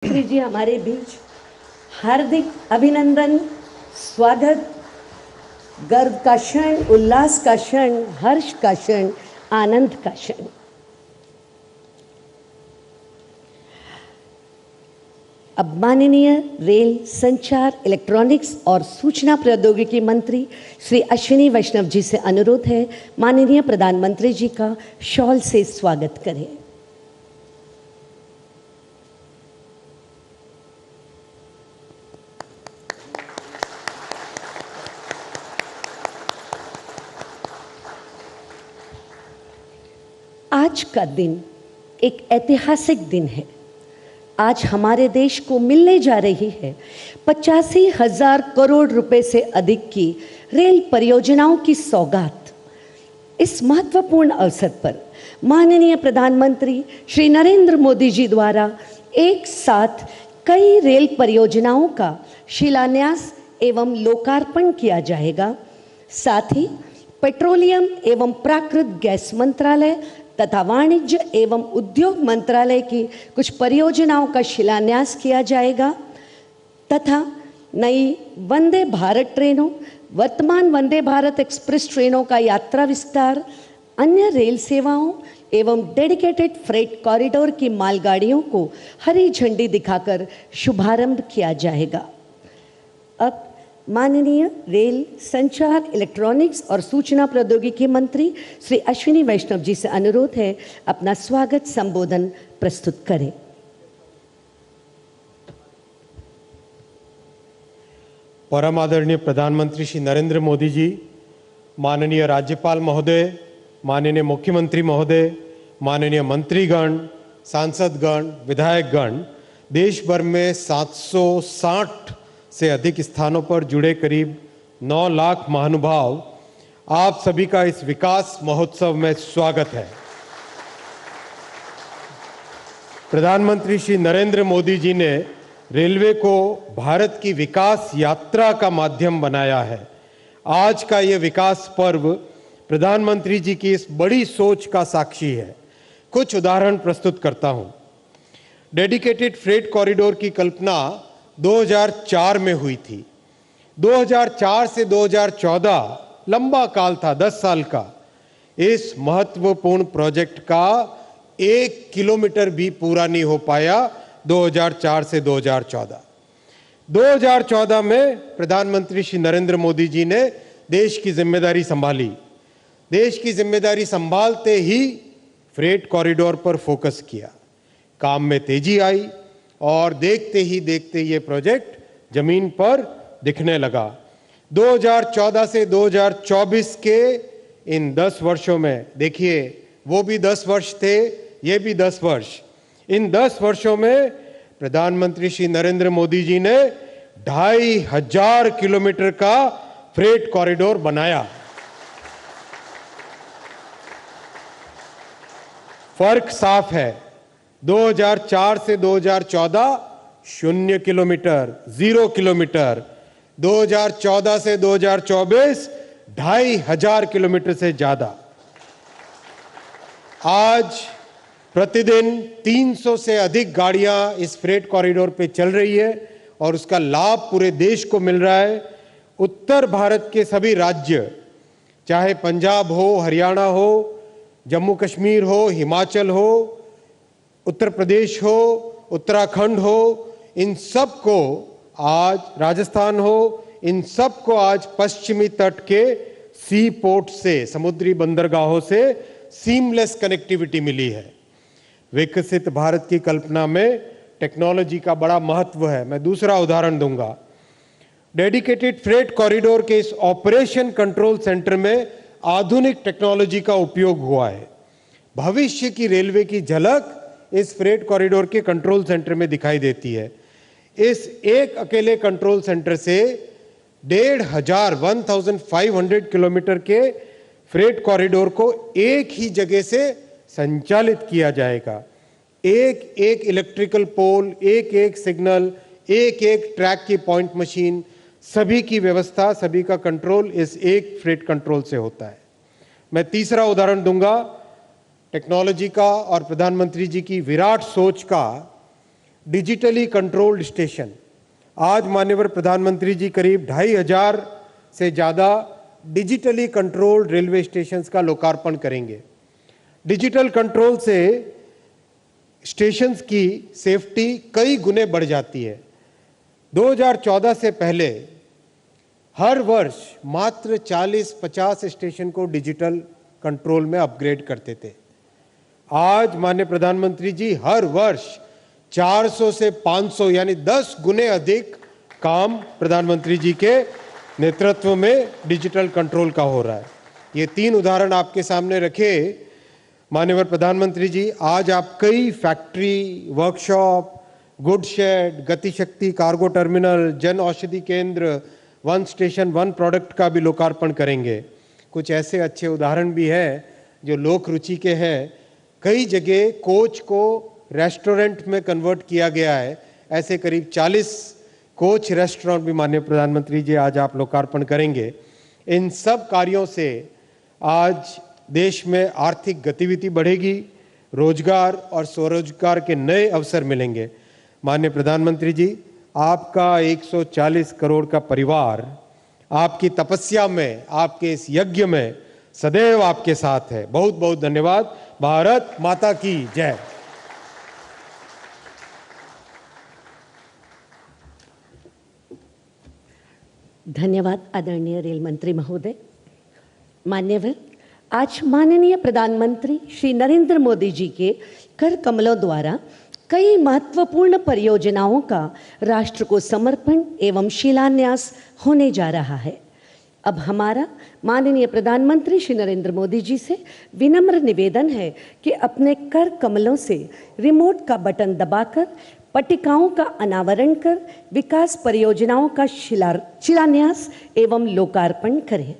मंत्री जी हमारे बीच, हार्दिक अभिनंदन, स्वागत, गर्व का क्षण, उल्लास का क्षण, हर्ष का क्षण, आनंद का क्षण। अब माननीय रेल, संचार, इलेक्ट्रॉनिक्स और सूचना प्रौद्योगिकी मंत्री श्री अश्विनी वैष्णव जी से अनुरोध है, माननीय प्रधानमंत्री जी का शॉल से स्वागत करें। आज का दिन एक ऐतिहासिक दिन है। आज हमारे देश को मिलने जा रही है 85,000 करोड़ रुपए से अधिक की रेल परियोजनाओं की सौगात। इस महत्वपूर्ण अवसर पर माननीय प्रधानमंत्री श्री नरेंद्र मोदी जी द्वारा एक साथ कई रेल परियोजनाओं का शिलान्यास एवं लोकार्पण किया जाएगा। साथ ही पेट्रोलियम एवं प्राकृतिक गैस मंत्रालय तथा वाणिज्य एवं उद्योग मंत्रालय की कुछ परियोजनाओं का शिलान्यास किया जाएगा तथा नई वंदे भारत ट्रेनों, वर्तमान वंदे भारत एक्सप्रेस ट्रेनों का यात्रा विस्तार, अन्य रेल सेवाओं एवं डेडिकेटेड फ्रेट कॉरिडोर की मालगाड़ियों को हरी झंडी दिखाकर शुभारंभ किया जाएगा। अब माननीय रेल, संचार, इलेक्ट्रॉनिक्स और सूचना प्रौद्योगिकी मंत्री श्री अश्विनी वैष्णव जी से अनुरोध है, अपना स्वागत संबोधन प्रस्तुत करें। परम आदरणीय प्रधानमंत्री श्री नरेंद्र मोदी जी, माननीय राज्यपाल महोदय, माननीय मुख्यमंत्री महोदय, माननीय मंत्रीगण, सांसदगण, विधायकगण, देश भर में 760 से अधिक स्थानों पर जुड़े करीब 9 लाख महानुभाव, आप सभी का इस विकास महोत्सव में स्वागत है। प्रधानमंत्री श्री नरेंद्र मोदी जी ने रेलवे को भारत की विकास यात्रा का माध्यम बनाया है। आज का ये विकास पर्व प्रधानमंत्री जी की इस बड़ी सोच का साक्षी है। कुछ उदाहरण प्रस्तुत करता हूं। डेडिकेटेड फ्रेट कॉरिडोर की कल्पना 2004 में हुई थी। 2004 से 2014 लंबा काल था, 10 साल का। इस महत्वपूर्ण प्रोजेक्ट का 1 किलोमीटर भी पूरा नहीं हो पाया 2004 से 2014। 2014 में प्रधानमंत्री श्री नरेंद्र मोदी जी ने देश की जिम्मेदारी संभाली। देश की जिम्मेदारी संभालते ही फ्रेट कॉरिडोर पर फोकस किया, काम में तेजी आई और देखते ही देखते ये प्रोजेक्ट जमीन पर दिखने लगा। 2014 से 2024 के इन 10 वर्षों में, देखिए वो भी 10 वर्ष थे, ये भी 10 वर्ष, इन 10 वर्षों में प्रधानमंत्री श्री नरेंद्र मोदी जी ने 2,500 किलोमीटर का फ्रेट कॉरिडोर बनाया। फर्क साफ है, 2004 से 2014 0 किलोमीटर, 0 किलोमीटर, 2014 से 2024 2,500 किलोमीटर से ज्यादा। आज प्रतिदिन 300 से अधिक गाड़ियां इस फ्रेट कॉरिडोर पे चल रही है और उसका लाभ पूरे देश को मिल रहा है। उत्तर भारत के सभी राज्य, चाहे पंजाब हो, हरियाणा हो, जम्मू कश्मीर हो, हिमाचल हो, उत्तर प्रदेश हो, उत्तराखंड हो, इन सब को आज, राजस्थान हो, इन सब को आज पश्चिमी तट के सी पोर्ट से, समुद्री बंदरगाहों से सीमलेस कनेक्टिविटी मिली है। विकसित भारत की कल्पना में टेक्नोलॉजी का बड़ा महत्व है। मैं दूसरा उदाहरण दूंगा। डेडिकेटेड फ्रेट कॉरिडोर के इस ऑपरेशन कंट्रोल सेंटर में आधुनिक टेक्नोलॉजी का उपयोग हुआ है। भविष्य की रेलवे की झलक इस फ्रेट कॉरिडोर के कंट्रोल सेंटर में दिखाई देती है। इस एक अकेले कंट्रोल सेंटर से 1,500 किलोमीटर के फ्रेट कॉरिडोर को एक ही जगह से संचालित किया जाएगा। एक एक इलेक्ट्रिकल पोल, एक एक सिग्नल, एक एक ट्रैक की पॉइंट मशीन, सभी की व्यवस्था, सभी का कंट्रोल इस एक फ्रेट कंट्रोल से होता है। मैं तीसरा उदाहरण दूंगा टेक्नोलॉजी का और प्रधानमंत्री जी की विराट सोच का। Digitally controlled station. आज माननीय प्रधानमंत्री जी करीब 2500 से ज़्यादा डिजिटली कंट्रोल्ड रेलवे स्टेशंस का लोकार्पण करेंगे। डिजिटल कंट्रोल से स्टेशंस की सेफ्टी कई गुने बढ़ जाती है। 2014 से पहले हर वर्ष मात्र 40-50 स्टेशन को डिजिटल कंट्रोल में अपग्रेड करते थे। आज माननीय प्रधानमंत्री जी हर वर्ष 400 से 500 यानी 10 गुने अधिक काम प्रधानमंत्री जी के नेतृत्व में डिजिटल कंट्रोल का हो रहा है। ये 3 उदाहरण आपके सामने रखे माननीय प्रधानमंत्री जी। आज आप कई factory, workshop, good shade, Gati शक्ति कार्गो टर्मिनल, जन औषधि केंद्र, वन स्टेशन वन प्रोडक्ट का भी लोकार्पण करेंगे। कुछ ऐसे अच्छे उदाहरण भी हैं जो लोक रुचि के हैं। कई जगह कोच को रेस्टोरेंट में कन्वर्ट किया गया है। ऐसे करीब 40 कोच रेस्टोरेंट भी माननीय प्रधानमंत्री जी आज आप लोकार्पण करेंगे। इन सब कार्यों से आज देश में आर्थिक गतिविधि बढ़ेगी, रोजगार और स्वरोजगार के नए अवसर मिलेंगे। माननीय प्रधानमंत्री जी, आपका 140 करोड़ का परिवार आपकी तपस्या में, आपके इस यज्ञ में सदैव आपके साथ है। बहुत बहुत धन्यवाद। भारत माता की जय। धन्यवाद आदरणीय रेल मंत्री महोदय। मान्यवर, आज माननीय प्रधानमंत्री श्री नरेंद्र मोदी जी के कर कमलों द्वारा कई महत्वपूर्ण परियोजनाओं का राष्ट्र को समर्पण एवं शिलान्यास होने जा रहा है। अब हमारा माननीय प्रधानमंत्री श्री नरेंद्र मोदी जी से विनम्र निवेदन है कि अपने कर कमलों से रिमोट का बटन दबाकर पट्टिकाओं का अनावरण कर विकास परियोजनाओं का शिलान्यास एवं लोकार्पण करें।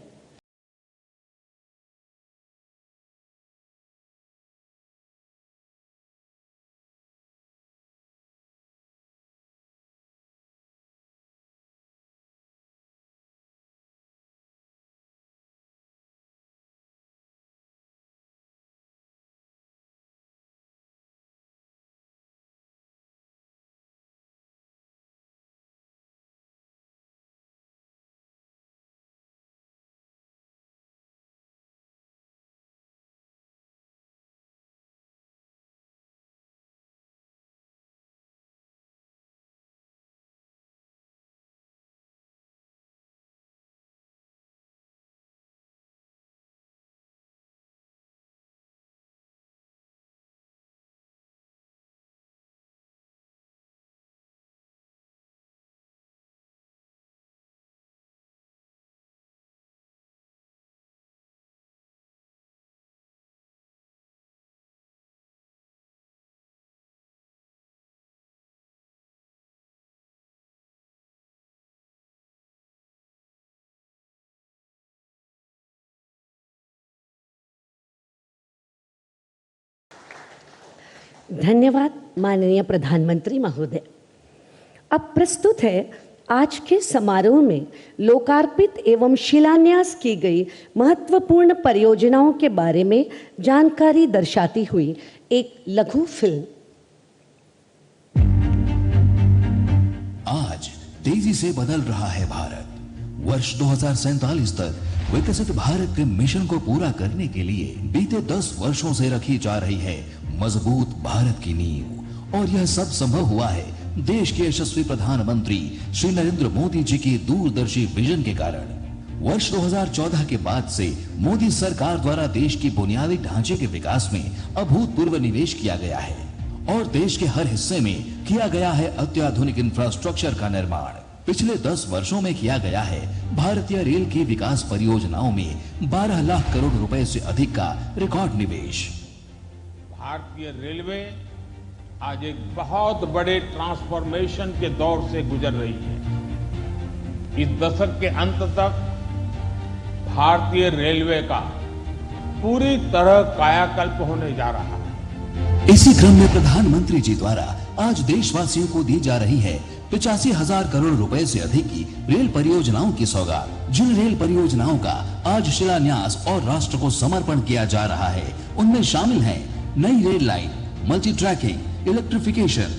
धन्यवाद माननीय प्रधानमंत्री महोदय। अब प्रस्तुत है आज के समारोह में लोकार्पित एवं शिलान्यास की गई महत्वपूर्ण परियोजनाओं के बारे में जानकारी दर्शाती हुई एक लघु फिल्म। आज तेजी से बदल रहा है भारत। वर्ष 2047 तक विकसित भारत के मिशन को पूरा करने के लिए बीते 10 वर्षों से रखी जा रही है मजबूत भारत की नींव। और यह सब संभव हुआ है देश के यशस्वी प्रधानमंत्री श्री नरेंद्र मोदी जी की दूरदर्शी विजन के कारण। वर्ष 2014 के बाद से मोदी सरकार द्वारा देश की बुनियादी ढांचे के विकास में अभूतपूर्व निवेश किया गया है और देश के हर हिस्से में किया गया है अत्याधुनिक इंफ्रास्ट्रक्चर का निर्माण। पिछले 10 वर्षों में किया गया है भारतीय रेल की विकास परियोजनाओं में 12 लाख करोड़ रुपए से अधिक का रिकॉर्ड निवेश। भारतीय रेलवे आज एक बहुत बड़े ट्रांसफॉर्मेशन के दौर से गुजर रही है। इस दशक के अंत तक भारतीय रेलवे का पूरी तरह कायाकल्प होने जा रहा है। इसी क्रम में प्रधानमंत्री जी द्वारा आज देशवासियों को दी जा रही है 85,000 करोड़ रुपए से अधिक की रेल परियोजनाओं की सौगात। जिन रेल परियोजनाओं का आज शिलान्यास और राष्ट्र को समर्पण किया जा रहा है उनमें शामिल हैं नई rail line, multi tracking, electrification,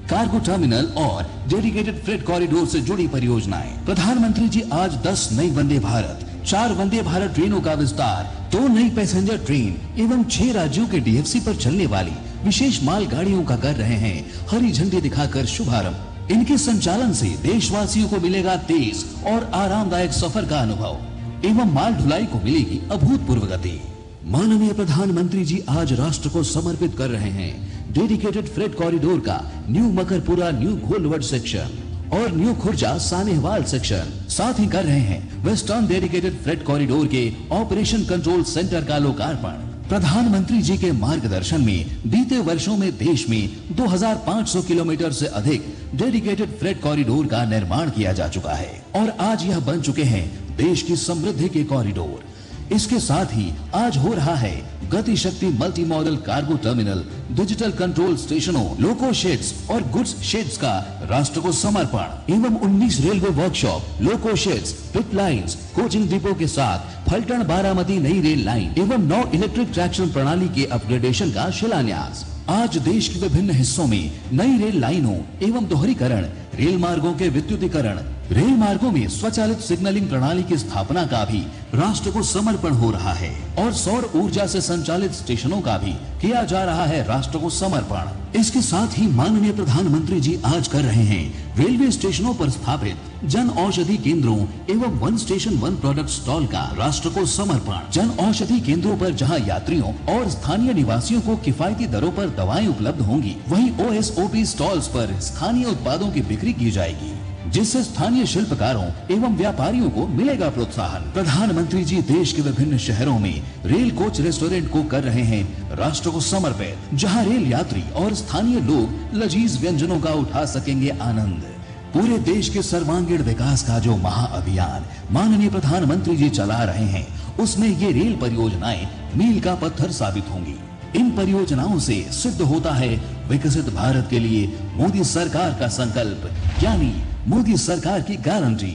cargo terminal और डेडिकेटेड फ्रेट कॉरिडोर से जुड़ी परियोजनाएं। प्रधानमंत्री जी आज 10 नई वंदे भारत, 4 वंदे भारत ट्रेनों का विस्तार, 2 नई पैसेंजर ट्रेन एवं 6 राज्यों के डीएफसी पर चलने वाली विशेष माल गाड़ियों का कर रहे हैं हरी झंडी दिखाकर शुभारंभ। इनके संचालन से देशवासियों को मिलेगा तेज और आरामदायक सफर का अनुभव एवं माल ढुलाई को मिलेगी अभूतपूर्व गति। माननीय प्रधानमंत्री जी आज राष्ट्र को समर्पित कर रहे हैं डेडिकेटेड फ्रेट कॉरिडोर का new Makarpura new Gholvad section और न्यू खुर्जा सानेहवाल सेक्शन। साथ ही कर रहे हैं वेस्टर्न डेडिकेटेड फ्रेट कॉरिडोर के ऑपरेशन कंट्रोल सेंटर का लोकार्पण। प्रधानमंत्री जी के मार्गदर्शन में बीते वर्षों में देश में 2500 किलोमीटर से अधिक डेडिकेटेड फ्रेट कॉरिडोर का निर्माण किया जा चुका है और आज यह बन चुके हैं देश की समृद्धि के कॉरिडोर। इसके साथ ही आज हो रहा है गति Shakti multimodal cargo terminal, digital control स्टेशनों, लोको शेड्स और गुड्स शेड्स का राष्ट्र को समर्पण एवं 19 रेलवे वर्कशॉप, लोको शेड्स, पिट लाइन्स, कोचिंग डिपो के साथ फलटण बारामती नई रेल लाइन एवं 9 इलेक्ट्रिक ट्रैक्शन प्रणाली के अपग्रेडेशन का शिलान्यास। आज देश के विभिन्न हिस्सों में नई रेल लाइनों एवं दोहरीकरण, रेल मार्गों के विद्युतीकरण, रेल मार्गों में स्वचालित सिग्नलिंग प्रणाली की स्थापना का भी राष्ट्र को समर्पण हो रहा है और सौर ऊर्जा से संचालित स्टेशनों का भी किया जा रहा है राष्ट्र को समर्पण। इसके साथ ही माननीय प्रधानमंत्री जी आज कर रहे हैं रेलवे स्टेशनों पर स्थापित जन औषधि केंद्रों एवं 1 स्टेशन 1 प्रोडक्ट स्टॉल का राष्ट्र को समर्पण। जन औषधि केंद्रों पर जहां यात्रियों और स्थानीय निवासियों को किफायती दरों पर दवाएं उपलब्ध होंगी, वहीं OSOP स्टॉल्स पर स्थानीय उत्पादों की बिक्री की जाएगी, जिससे स्थानीय शिल्पकारों एवं व्यापारियों को मिलेगा प्रोत्साहन। प्रधानमंत्री जी देश के विभिन्न शहरों में रेल कोच रेस्टोरेंट को कर रहे हैं राष्ट्र को समर्पित, जहां रेल यात्री और स्थानीय लोग लजीज व्यंजनों का उठा सकेंगे आनंद। पूरे देश के सर्वांगीण विकास का जो महाअभियान माननीय प्रधानमंत्री जी चला रहे हैं, उसमें ये रेल परियोजनाएं मील का पत्थर साबित होंगी। इन परियोजनाओं से सिद्ध होता है विकसित भारत के लिए मोदी सरकार का संकल्प, यानी मोदी सरकार की गारंटी।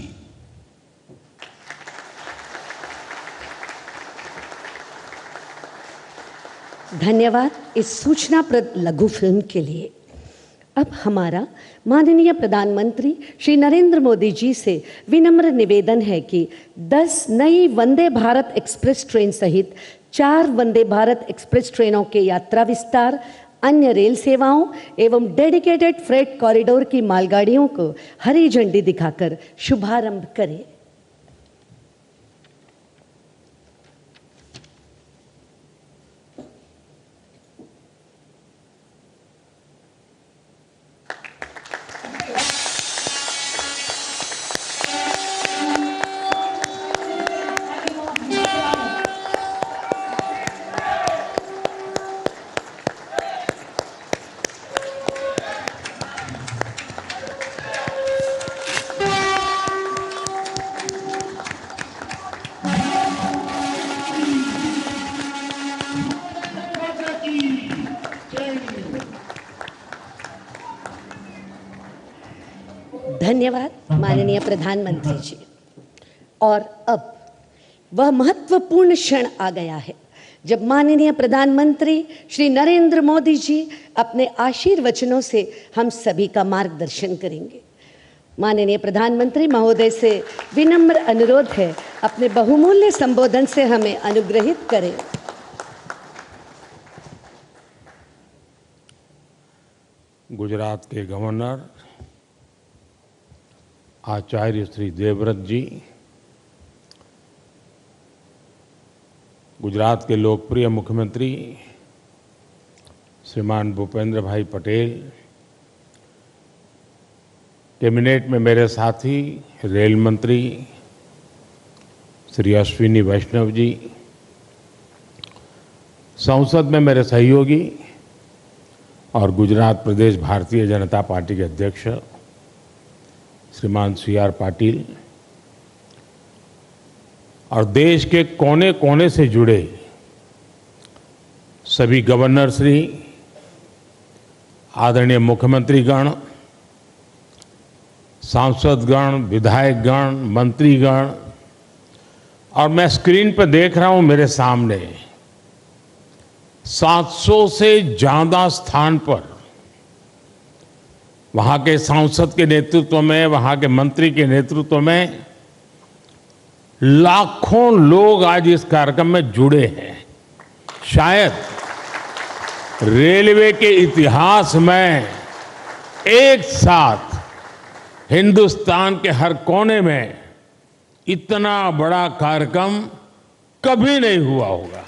धन्यवाद इस सूचनाप्रद लघु फिल्म के लिए। अब हमारा माननीय प्रधानमंत्री श्री नरेंद्र मोदी जी से विनम्र निवेदन है कि 10 नई वंदे भारत एक्सप्रेस ट्रेन सहित 4 वंदे भारत एक्सप्रेस ट्रेनों के यात्रा विस्तार, अन्य रेल सेवाओं एवं डेडिकेटेड फ्रेट कॉरिडोर की मालगाड़ियों को हरी झंडी दिखाकर शुभारंभ करें। धन्यवाद माननीय प्रधानमंत्री जी। और अब वह महत्वपूर्ण क्षण आ गया है जब माननीय प्रधानमंत्री श्री नरेंद्र मोदी जी अपने आशीर्वचनों से हम सभी का मार्गदर्शन करेंगे। माननीय प्रधानमंत्री महोदय से विनम्र अनुरोध है, अपने बहुमूल्य संबोधन से हमें अनुग्रहित करें। गुजरात के गवर्नर आचार्य श्री देवव्रत जी, गुजरात के लोकप्रिय मुख्यमंत्री श्रीमान भूपेंद्र भाई पटेल, कैबिनेट में मेरे साथी रेल मंत्री श्री अश्विनी वैष्णव जी, संसद में मेरे सहयोगी और गुजरात प्रदेश भारतीय जनता पार्टी के अध्यक्ष श्रीमान CR पाटिल और देश के कोने कोने से जुड़े सभी गवर्नर श्री, आदरणीय मुख्यमंत्रीगण, सांसदगण, विधायकगण, मंत्रीगण, और मैं स्क्रीन पर देख रहा हूं मेरे सामने 700 से ज्यादा स्थान पर वहां के सांसद के नेतृत्व में, वहां के मंत्री के नेतृत्व में लाखों लोग आज इस कार्यक्रम में जुड़े हैं। शायद रेलवे के इतिहास में एक साथ हिंदुस्तान के हर कोने में इतना बड़ा कार्यक्रम कभी नहीं हुआ होगा।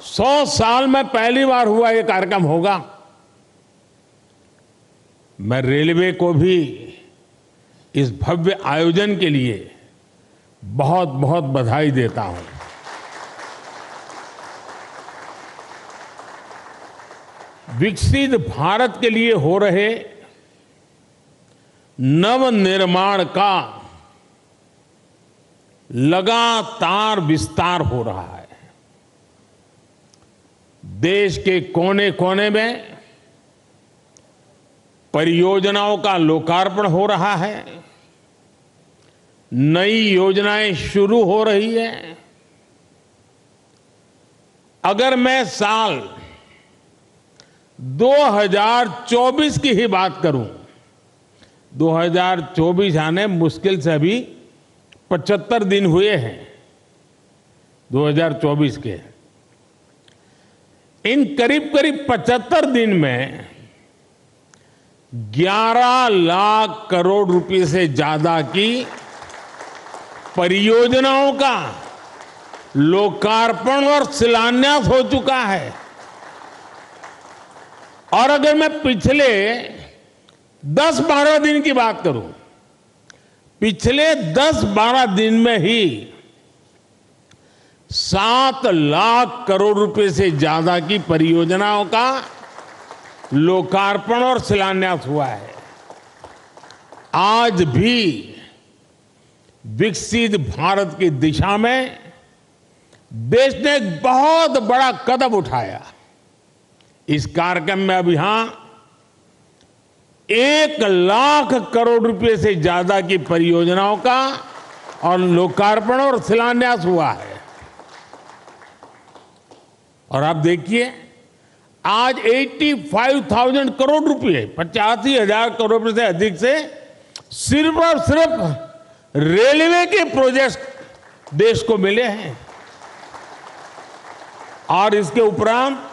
सौ साल में पहली बार हुआ ये कार्यक्रम होगा। मैं रेलवे को भी इस भव्य आयोजन के लिए बहुत बहुत बधाई देता हूं। विकसित भारत के लिए हो रहे नवनिर्माण का लगातार विस्तार हो रहा है। देश के कोने कोने में परियोजनाओं का लोकार्पण हो रहा है, नई योजनाएं शुरू हो रही है। अगर मैं साल 2024 की ही बात करूं, 2024 आने मुश्किल से अभी 75 दिन हुए हैं 2024 के। इन करीब करीब 75 दिन में 11 लाख करोड़ रुपए से ज्यादा की परियोजनाओं का लोकार्पण और शिलान्यास हो चुका है। और अगर मैं पिछले 10-12 दिन की बात करूं, पिछले 10-12 दिन में ही 7 लाख करोड़ रुपए से ज्यादा की परियोजनाओं का लोकार्पण और शिलान्यास हुआ है। आज भी विकसित भारत की दिशा में देश ने एक बहुत बड़ा कदम उठाया। इस कार्यक्रम में अब यहां 1 लाख करोड़ रुपए से ज्यादा की परियोजनाओं का और लोकार्पण और शिलान्यास हुआ है। और आप देखिए, आज 85,000 करोड़ रुपए, 85,000 करोड़ रुपए से अधिक से सिर्फ और सिर्फ रेलवे के प्रोजेक्ट देश को मिले हैं। और इसके उपरांत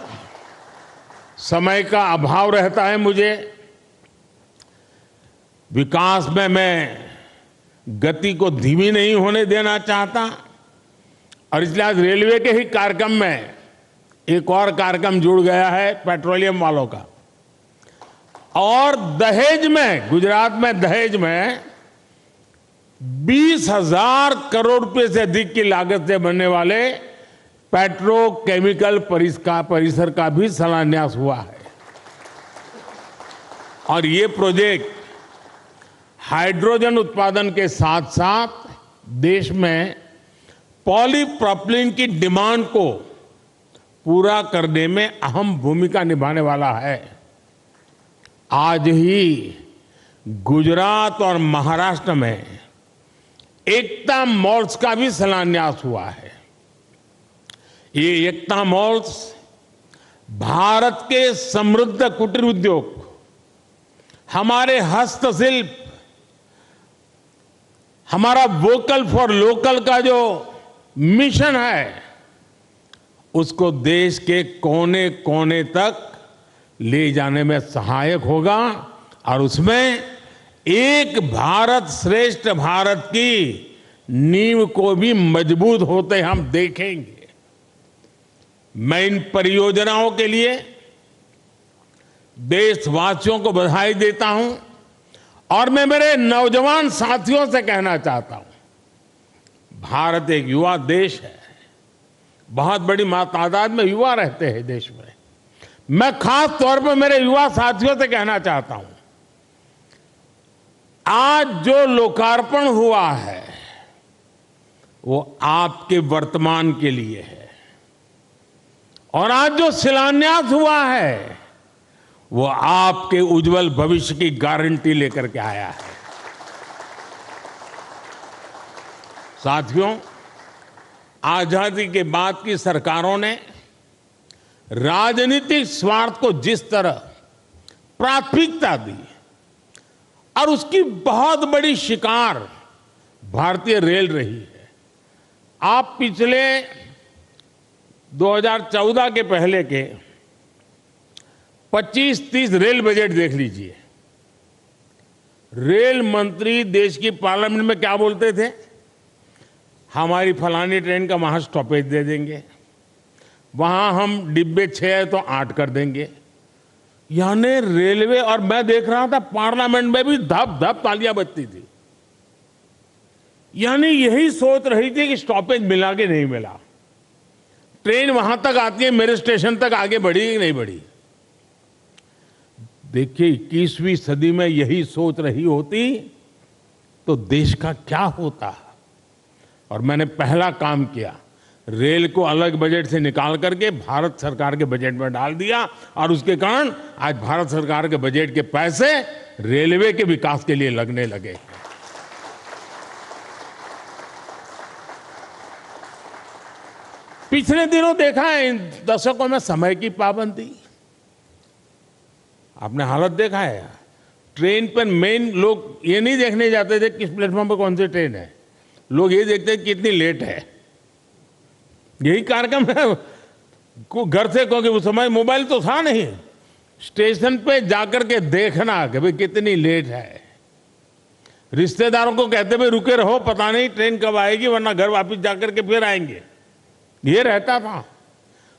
समय का अभाव रहता है मुझे, विकास में मैं गति को धीमी नहीं होने देना चाहता, और इसलिए आज रेलवे के ही कार्यक्रम में एक और कार्यक्रम जुड़ गया है पेट्रोलियम वालों का। और दहेज में, गुजरात में दहेज में 20,000 करोड़ रुपए से अधिक की लागत से बनने वाले पेट्रोकेमिकल परिसर का भी शिलान्यास हुआ है। और ये प्रोजेक्ट हाइड्रोजन उत्पादन के साथ साथ देश में पॉलीप्रोपिलीन की डिमांड को पूरा करने में अहम भूमिका निभाने वाला है। आज ही गुजरात और महाराष्ट्र में एकता मॉल्स का भी शिलान्यास हुआ है। ये एकता मॉल्स भारत के समृद्ध कुटीर उद्योग, हमारे हस्तशिल्प, हमारा वोकल फॉर लोकल का जो मिशन है, उसको देश के कोने कोने तक ले जाने में सहायक होगा। और उसमें एक भारत श्रेष्ठ भारत की नींव को भी मजबूत होते हम देखेंगे। मैं इन परियोजनाओं के लिए देशवासियों को बधाई देता हूं, और मैं मेरे नौजवान साथियों से कहना चाहता हूं, भारत एक युवा देश है, बहुत बड़ी तादाद में युवा रहते हैं देश में। मैं खास तौर पर मेरे युवा साथियों से कहना चाहता हूं, आज जो लोकार्पण हुआ है वो आपके वर्तमान के लिए है, और आज जो शिलान्यास हुआ है वो आपके उज्जवल भविष्य की गारंटी लेकर के आया है। साथियों, आजादी के बाद की सरकारों ने राजनीतिक स्वार्थ को जिस तरह प्राथमिकता दी और उसकी बहुत बड़ी शिकार भारतीय रेल रही है। आप पिछले 2014 के पहले के 25-30 रेल बजट देख लीजिए। रेल मंत्री देश की पार्लियामेंट में क्या बोलते थे? हमारी फलानी ट्रेन का वहां स्टॉपेज दे देंगे, वहां हम डिब्बे 6 है तो 8 कर देंगे। यानी रेलवे, और मैं देख रहा था पार्लियामेंट में भी धप धप तालियां बजती थी। यानी यही सोच रही थी कि स्टॉपेज मिला कि नहीं मिला, ट्रेन वहां तक आती है, मेरे स्टेशन तक आगे बढ़ी कि नहीं बढ़ी। देखिए 21वीं सदी में यही सोच रही होती तो देश का क्या होता। और मैंने पहला काम किया, रेल को अलग बजट से निकाल करके भारत सरकार के बजट में डाल दिया, और उसके कारण आज भारत सरकार के बजट के पैसे रेलवे के विकास के लिए लगने लगे। पिछले दिनों देखा है इन दशकों में समय की पाबंदी, आपने हालत देखा है। ट्रेन पर मेन लोग ये नहीं देखने जाते थे किस प्लेटफॉर्म पर कौन सी ट्रेन है, लोग ये देखते हैं कितनी लेट है। यही कार्यक्रम है घर से, क्योंकि उस समय मोबाइल तो था नहीं, स्टेशन पे जाकर के देखना कि भाई कितनी लेट है। रिश्तेदारों को कहते भाई रुके रहो, पता नहीं ट्रेन कब आएगी, वरना घर वापस जाकर के फिर आएंगे। ये रहता था।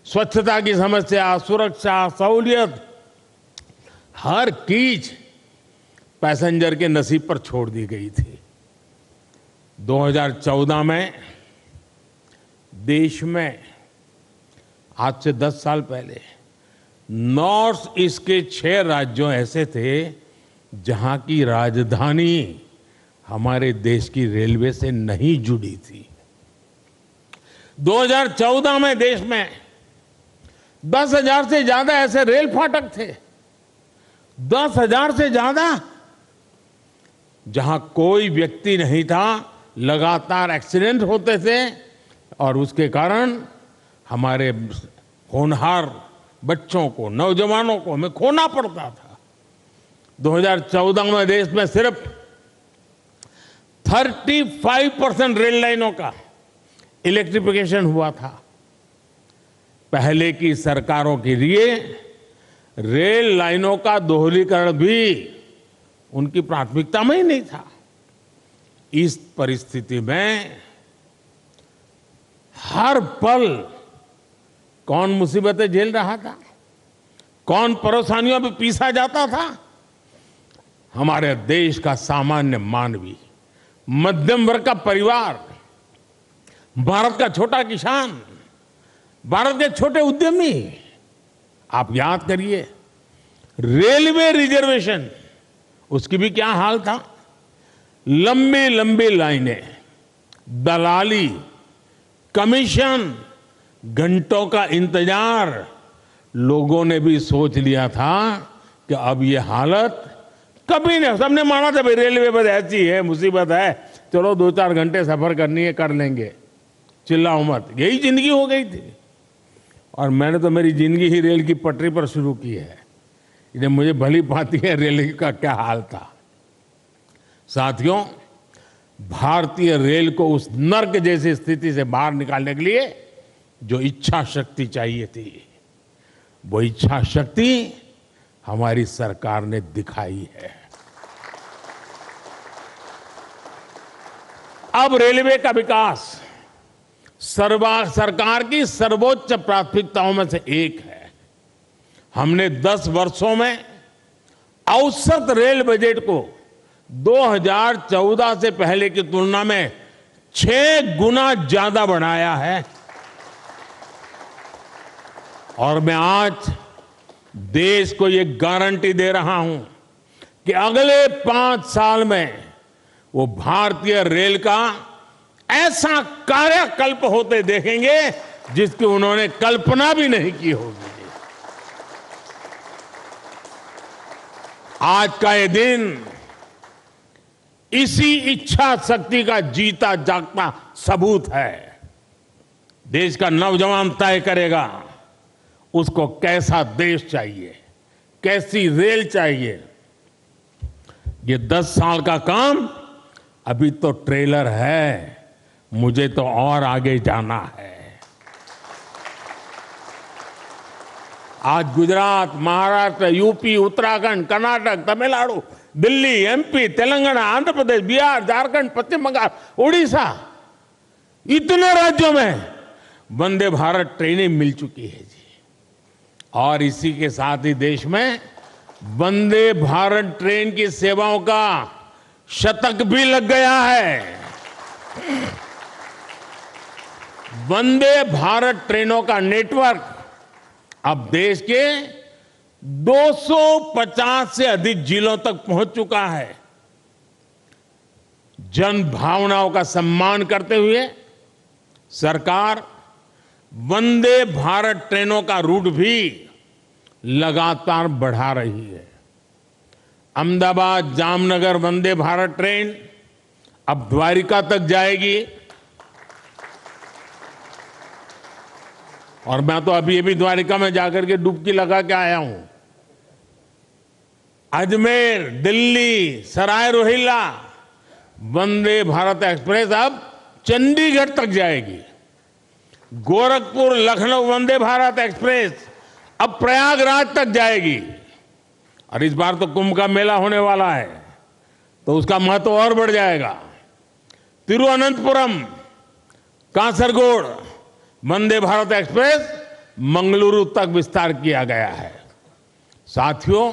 स्वच्छता की समस्या, सुरक्षा, सहूलियत, हर चीज पैसेंजर के नसीब पर छोड़ दी गई थी। 2014 में देश में, आज से 10 साल पहले, नॉर्थ ईस्ट के 6 राज्यों ऐसे थे जहां की राजधानी हमारे देश की रेलवे से नहीं जुड़ी थी। 2014 में देश में 10,000 से ज्यादा ऐसे रेल फाटक थे, 10,000 से ज्यादा, जहां कोई व्यक्ति नहीं था, लगातार एक्सीडेंट होते थे और उसके कारण हमारे होनहार बच्चों को, नौजवानों को हमें खोना पड़ता था। 2014 में देश में सिर्फ 35% रेल लाइनों का इलेक्ट्रिफिकेशन हुआ था। पहले की सरकारों के लिए रेल लाइनों का दोहरीकरण भी उनकी प्राथमिकता में ही नहीं था। इस परिस्थिति में हर पल कौन मुसीबतें झेल रहा था, कौन परेशानियों में पीसा जाता था? हमारे देश का सामान्य मानवी, मध्यम वर्ग का परिवार, भारत का छोटा किसान, भारत के छोटे उद्यमी। आप याद करिए, रेलवे रिजर्वेशन, उसकी भी क्या हाल था। लंबी लंबी लाइनें, दलाली, कमीशन, घंटों का इंतजार। लोगों ने भी सोच लिया था कि अब ये हालत कभी नहीं, सबने माना था भाई रेलवे बस ऐसी है, मुसीबत है, चलो 2-4 घंटे सफर करनी है कर लेंगे, चिल्लाओ मत। यही जिंदगी हो गई थी। और मैंने तो मेरी जिंदगी ही रेल की पटरी पर शुरू की है, इसलिए मुझे भली भांति है रेल का क्या हाल था। साथियों, भारतीय रेल को उस नर्क जैसी स्थिति से बाहर निकालने के लिए जो इच्छा शक्ति चाहिए थी, वो इच्छा शक्ति हमारी सरकार ने दिखाई है। अब रेलवे का विकास सरकार की सर्वोच्च प्राथमिकताओं में से एक है। हमने 10 वर्षों में औसत रेल बजट को 2014 से पहले की तुलना में 6 गुना ज्यादा बढ़ाया है। और मैं आज देश को ये गारंटी दे रहा हूं कि अगले 5 साल में वो भारतीय रेल का ऐसा कार्यकल्प होते देखेंगे जिसकी उन्होंने कल्पना भी नहीं की होगी। आज का ये दिन इसी इच्छा शक्ति का जीता जागता सबूत है। देश का नौजवान तय करेगा उसको कैसा देश चाहिए, कैसी रेल चाहिए। ये 10 साल का काम अभी तो ट्रेलर है, मुझे तो और आगे जाना है। आज गुजरात, महाराष्ट्र, यूपी, उत्तराखंड, कर्नाटक, तमिलनाडु, दिल्ली, एमपी, तेलंगाना, आंध्र प्रदेश, बिहार, झारखंड, पश्चिम बंगाल, उड़ीसा, इतने राज्यों में वंदे भारत ट्रेनें मिल चुकी है जी। और इसी के साथ ही देश में वंदे भारत ट्रेन की सेवाओं का शतक भी लग गया है। वंदे भारत ट्रेनों का नेटवर्क अब देश के 250 से अधिक जिलों तक पहुंच चुका है। जन भावनाओं का सम्मान करते हुए सरकार वंदे भारत ट्रेनों का रूट भी लगातार बढ़ा रही है। अहमदाबाद जामनगर वंदे भारत ट्रेन अब द्वारिका तक जाएगी। और मैं तो अभी द्वारिका में जाकर के डुबकी लगा के आया हूं। अजमेर, दिल्ली, सराय रोहिल्ला वंदे भारत एक्सप्रेस अब चंडीगढ़ तक जाएगी। गोरखपुर लखनऊ वंदे भारत एक्सप्रेस अब प्रयागराज तक जाएगी। और इस बार तो कुंभ का मेला होने वाला है, तो उसका महत्व और बढ़ जाएगा। तिरुवनंतपुरम, कासरगोड वंदे भारत एक्सप्रेस मंगलुरु तक विस्तार किया गया है। साथियों,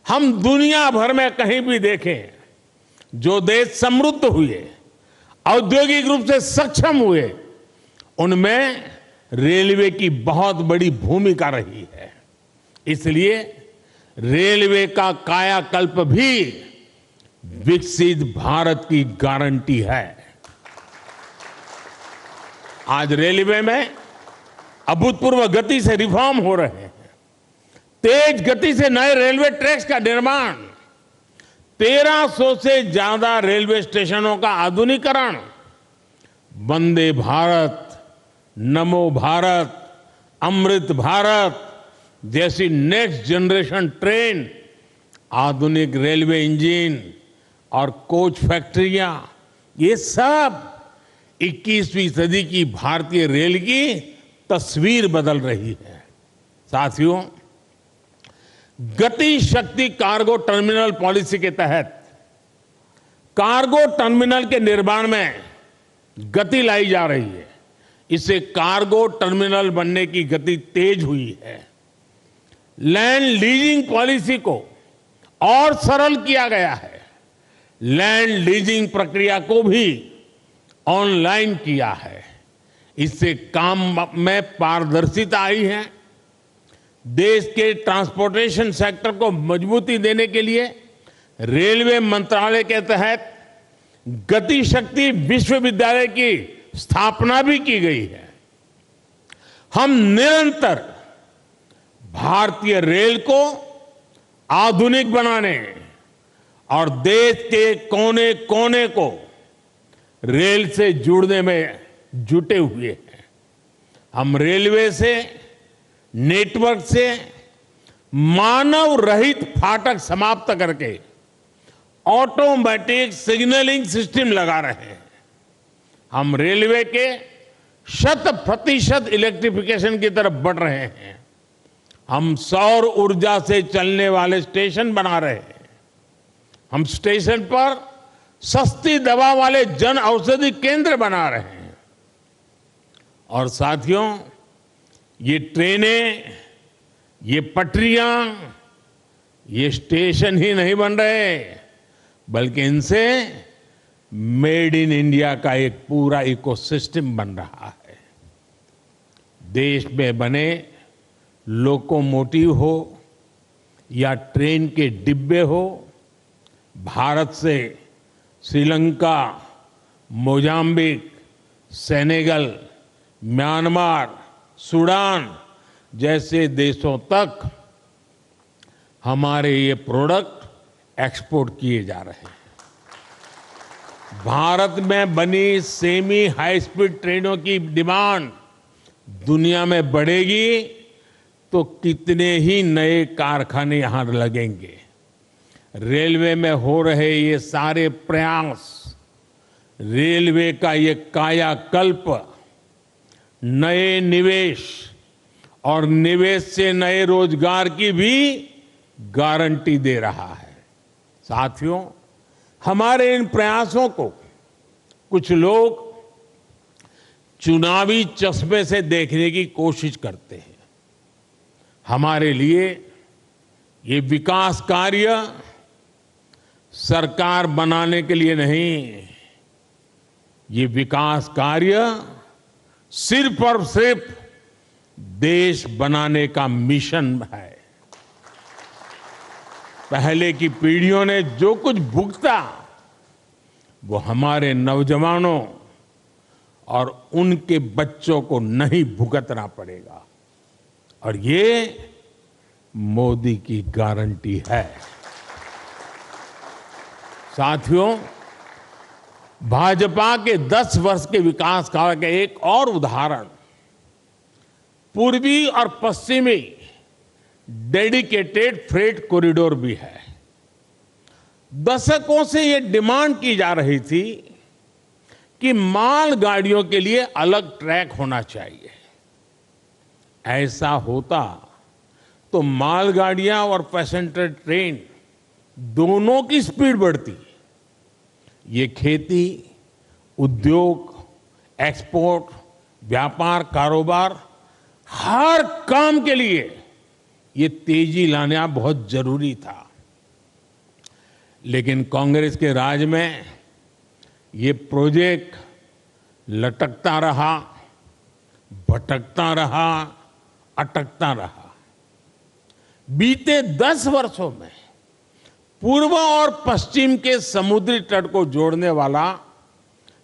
हम दुनिया भर में कहीं भी देखें, जो देश समृद्ध हुए, औद्योगिक रूप से सक्षम हुए, उनमें रेलवे की बहुत बड़ी भूमिका रही है। इसलिए रेलवे का कायाकल्प भी विकसित भारत की गारंटी है। आज रेलवे में अभूतपूर्व गति से रिफॉर्म हो रहे हैं। तेज गति से नए रेलवे ट्रैक्स का निर्माण, 1300 से ज्यादा रेलवे स्टेशनों का आधुनिकीकरण, वंदे भारत, नमो भारत, अमृत भारत जैसी नेक्स्ट जनरेशन ट्रेन, आधुनिक रेलवे इंजन और कोच फैक्ट्रियां, ये सब 21वीं सदी की भारतीय रेल की तस्वीर बदल रही है। साथियों, गति शक्ति कार्गो टर्मिनल पॉलिसी के तहत कार्गो टर्मिनल के निर्माण में गति लाई जा रही है। इससे कार्गो टर्मिनल बनने की गति तेज हुई है। लैंड लीजिंग पॉलिसी को और सरल किया गया है। लैंड लीजिंग प्रक्रिया को भी ऑनलाइन किया है। इससे काम में पारदर्शिता आई है। देश के ट्रांसपोर्टेशन सेक्टर को मजबूती देने के लिए रेलवे मंत्रालय के तहत गति शक्ति विश्वविद्यालय की स्थापना भी की गई है। हम निरंतर भारतीय रेल को आधुनिक बनाने और देश के कोने कोने को रेल से जुड़ने में जुटे हुए हैं। हम रेलवे से, नेटवर्क से मानव रहित फाटक समाप्त करके ऑटोमेटिक सिग्नलिंग सिस्टम लगा रहे हैं। हम रेलवे के 100% इलेक्ट्रिफिकेशन की तरफ बढ़ रहे हैं। हम सौर ऊर्जा से चलने वाले स्टेशन बना रहे हैं। हम स्टेशन पर सस्ती दवा वाले जन औषधि केंद्र बना रहे हैं। और साथियों, ये ट्रेनें, ये पटरियां, ये स्टेशन ही नहीं बन रहे, बल्कि इनसे मेड इन इंडिया का एक पूरा इकोसिस्टम बन रहा है। देश में बने लोकोमोटिव हो या ट्रेन के डिब्बे हो, भारत से Sri Lanka, Mozambique, Senegal, Myanmar, Sudan जैसे देशों तक हमारे ये प्रोडक्ट एक्सपोर्ट किए जा रहे हैं। भारत में बनी सेमी हाई स्पीड ट्रेनों की डिमांड दुनिया में बढ़ेगी, तो कितने ही नए कारखाने यहां लगेंगे। रेलवे में हो रहे ये सारे प्रयास, रेलवे का ये कायाकल्प नए निवेश और निवेश से नए रोजगार की भी गारंटी दे रहा है। साथियों, हमारे इन प्रयासों को कुछ लोग चुनावी चश्मे से देखने की कोशिश करते हैं। हमारे लिए ये विकास कार्य सरकार बनाने के लिए नहीं, ये विकास कार्य सिर्फ और सिर्फ देश बनाने का मिशन है। पहले की पीढ़ियों ने जो कुछ भुगता वो हमारे नौजवानों और उनके बच्चों को नहीं भुगतना पड़ेगा, और ये मोदी की गारंटी है। साथियों, भाजपा के 10 वर्ष के विकास कार्य का एक और उदाहरण पूर्वी और पश्चिमी डेडिकेटेड फ्रेट कॉरिडोर भी है। दशकों से ये डिमांड की जा रही थी कि माल गाड़ियों के लिए अलग ट्रैक होना चाहिए। ऐसा होता तो मालगाड़ियां और पैसेंजर ट्रेन दोनों की स्पीड बढ़ती। ये खेती, उद्योग, एक्सपोर्ट, व्यापार, कारोबार, हर काम के लिए ये तेजी लाना बहुत जरूरी था। लेकिन कांग्रेस के राज में ये प्रोजेक्ट लटकता रहा, भटकता रहा, अटकता रहा। बीते 10 वर्षों में पूर्व और पश्चिम के समुद्री तट को जोड़ने वाला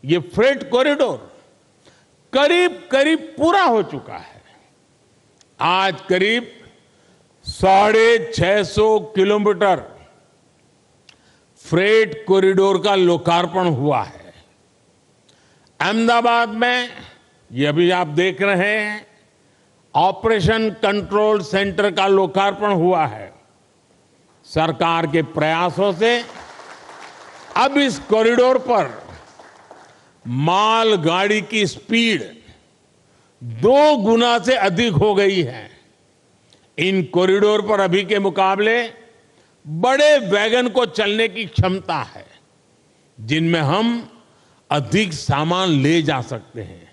ये फ्रेट कॉरिडोर करीब करीब पूरा हो चुका है। आज करीब 650 किलोमीटर फ्रेट कॉरिडोर का लोकार्पण हुआ है। अहमदाबाद में ये अभी आप देख रहे हैं, ऑपरेशन कंट्रोल सेंटर का लोकार्पण हुआ है। सरकार के प्रयासों से अब इस कॉरिडोर पर माल गाड़ी की स्पीड 2 गुना से अधिक हो गई है। इन कॉरिडोर पर अभी के मुकाबले बड़े वैगन को चलने की क्षमता है, जिनमें हम अधिक सामान ले जा सकते हैं।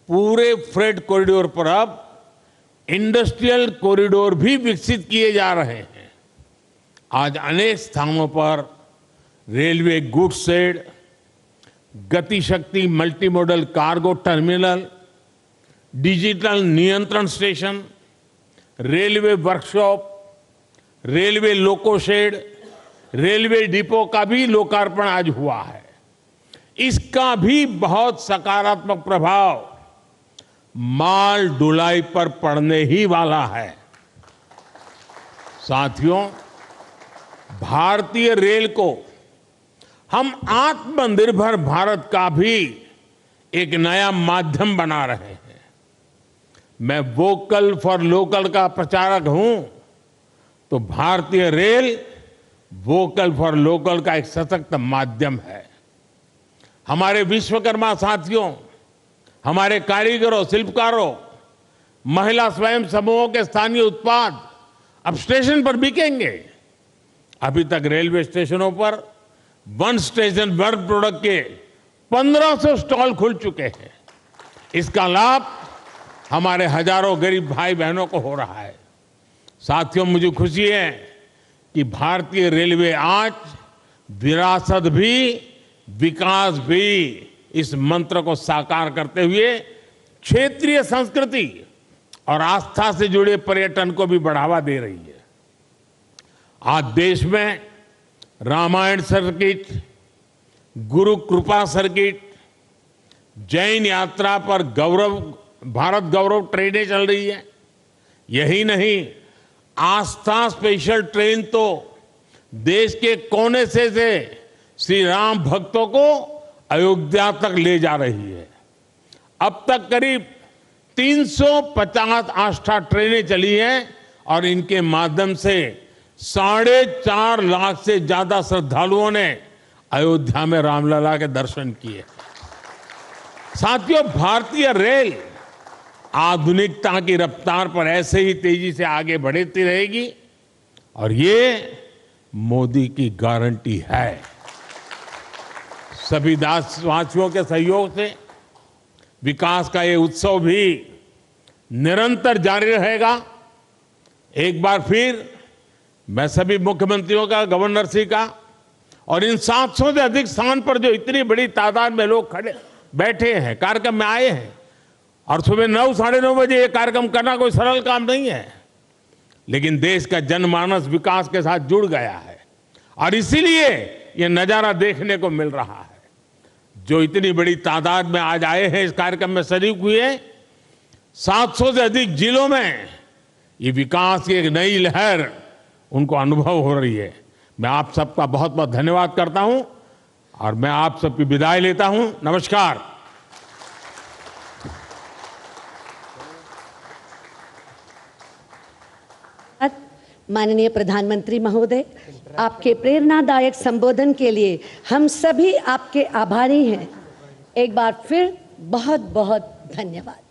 पूरे फ्रेट कॉरिडोर पर अब इंडस्ट्रियल कॉरिडोर भी विकसित किए जा रहे हैं। आज अनेक स्थानों पर railway goods shed, Gati Shakti multimodal cargo terminal, digital नियंत्रण station, railway workshop, railway loco shed, railway depot का भी लोकार्पण आज हुआ है। इसका भी बहुत सकारात्मक प्रभाव माल ढुलाई पर पड़ने ही वाला है। साथियों, भारतीय रेल को हम आत्मनिर्भर भारत का भी एक नया माध्यम बना रहे हैं। मैं वोकल फॉर लोकल का प्रचारक हूं, तो भारतीय रेल वोकल फॉर लोकल का एक सशक्त माध्यम है। हमारे विश्वकर्मा साथियों, हमारे कारीगरों, शिल्पकारों, महिला स्वयं समूहों के स्थानीय उत्पाद अब स्टेशन पर बिकेंगे। अभी तक रेलवे स्टेशनों पर वन स्टेशन वन प्रोडक्ट के 1500 स्टॉल खुल चुके हैं। इसका लाभ हमारे हजारों गरीब भाई बहनों को हो रहा है। साथियों, मुझे खुशी है कि भारतीय रेलवे आज विरासत भी विकास भी इस मंत्र को साकार करते हुए क्षेत्रीय संस्कृति और आस्था से जुड़े पर्यटन को भी बढ़ावा दे रही है। आज देश में रामायण सर्किट, गुरु कृपा सर्किट, जैन यात्रा पर भारत गौरव ट्रेनें चल रही है। यही नहीं, आस्था स्पेशल ट्रेन तो देश के कोने से श्री राम भक्तों को अयोध्या तक ले जा रही है। अब तक करीब 350 आस्था ट्रेनें चली हैं और इनके माध्यम से 4.5 लाख से ज्यादा श्रद्धालुओं ने अयोध्या में रामलला के दर्शन किए। साथियों, भारतीय रेल आधुनिकता की रफ्तार पर ऐसे ही तेजी से आगे बढ़ती रहेगी और ये मोदी की गारंटी है। सभी देशवासियों के सहयोग से विकास का ये उत्सव भी निरंतर जारी रहेगा। एक बार फिर मैं सभी मुख्यमंत्रियों का, गवर्नर जी का और इन 700 से अधिक स्थान पर जो इतनी बड़ी तादाद में लोग खड़े बैठे हैं, कार्यक्रम में आए हैं, और सुबह 9, साढ़े 9 बजे ये कार्यक्रम करना कोई सरल काम नहीं है, लेकिन देश का जनमानस विकास के साथ जुड़ गया है और इसीलिए ये नजारा देखने को मिल रहा है। जो इतनी बड़ी तादाद में आज आए हैं, इस कार्यक्रम में शरीक हुए, 700 से अधिक जिलों में ये विकास की एक नई लहर उनको अनुभव हो रही है। मैं आप सबका बहुत बहुत धन्यवाद करता हूं और मैं आप सबकी विदाई लेता हूं। नमस्कार। माननीय प्रधानमंत्री महोदय, आपके प्रेरणादायक संबोधन के लिए हम सभी आपके आभारी हैं। एक बार फिर बहुत बहुत धन्यवाद।